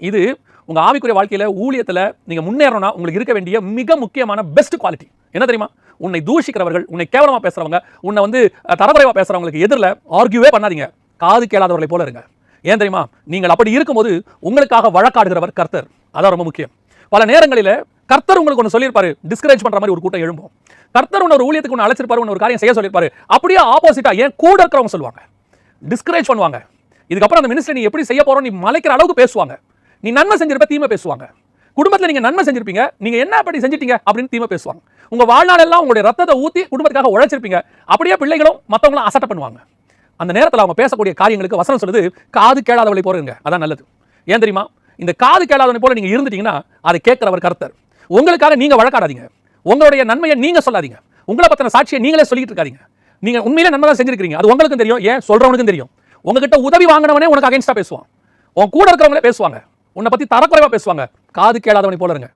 இது உங்க ஆவிக்குரிய வாழ்க்கையில ஊழியத்துல நீங்க முன்னேறணும்னா உங்களுக்கு இருக்க வேண்டிய மிக முக்கியமான பெஸ்ட் குவாலிட்டி என்ன தெரியுமா? உன்னை தூஷிக்கிறவர்கள், உன்னை கேவலமா பேசுறவங்க, உன்னை தரக்குறைவா பேசுறவங்களுக்கு எதிரில் ஆர்கியூவே பண்ணாதீங்க. காது கேளாதவர்களை போல இருங்க. ஏன் தெரியுமா? நீங்கள் அப்படி இருக்கும்போது உங்களுக்காக வழக்காடுகிறவர் கர்த்தர். அதான் ரொம்ப முக்கியம். பல நேரங்களில் கர்த்தர் உங்களுக்கு ஒன்று சொல்லியிருப்பாரு, டிஸ்கரேஜ் பண்ற மாதிரி ஒரு கூட்டம் எழும்பும். கர்த்தர் ஒரு ஊழியத்துக்கு ஒன்று அழைச்சிருப்பாரு, ஒரு காரியம் செய்ய சொல்லியிருப்பாரு. அப்படியே ஆப்போசிட்டா ஏன் கூட இருக்கிறவங்க சொல்லுவாங்க, டிஸ்கரேஜ் பண்ணுவாங்க. இதுக்கப்புறம் அந்த மினிஸ்ட்ரி நீ எப்படி செய்ய போறோம் நீ மலைக்கிற அளவுக்கு பேசுவாங்க. நீ நன்மை செஞ்சிருப்ப, தீமை பேசுவாங்க. குடும்பத்தில் நீங்க நன்மை செஞ்சிருப்பீங்க, நீங்க என்ன அப்படி செஞ்சிட்டீங்க அப்படின்னு தீமை பேசுவாங்க. உங்க வாழ்நாள் எல்லாம் உங்களுடைய ரத்தத்தை ஊத்தி குடும்பத்துக்காக உழைச்சிருப்பீங்க, அப்படியே பிள்ளைகளும் மற்றவங்களும் அசட்டை பண்ணுவாங்க. அந்த நேரத்தில் அவங்க பேசக்கூடிய காரியங்களுக்கு வசனம் சொல்லுது, காது கேளாதவளை போறீங்க. அதான் நல்லது. ஏன் தெரியுமா? இந்த காது கேளாதவனை போல நீங்க இருந்துட்டீங்கன்னா அதை கேட்கிறவர் கர்த்தர். உங்களுக்காக நீங்க வழக்காடாதீங்க, உங்களுடைய நன்மையை நீங்க சொல்லாதீங்க, உங்களை பத்தின சாட்சியை நீங்களே சொல்லிட்டு இருக்காதீங்க. நீங்க உண்மையிலே நன்மை தான் செஞ்சிருக்கீங்க, அது உங்களுக்கும் தெரியும், ஏன் சொல்றவனுக்கும் தெரியும். உங்ககிட்ட உதவி வாங்கினவனே உனக்கு அகைன்ஸ்டா பேசுவான், உன் கூட இருக்கிறவங்களே பேசுவாங்க, உன்னை பத்தி தரக்குறைவா பேசுவாங்க. காது கேளாதவனை போல இருங்க.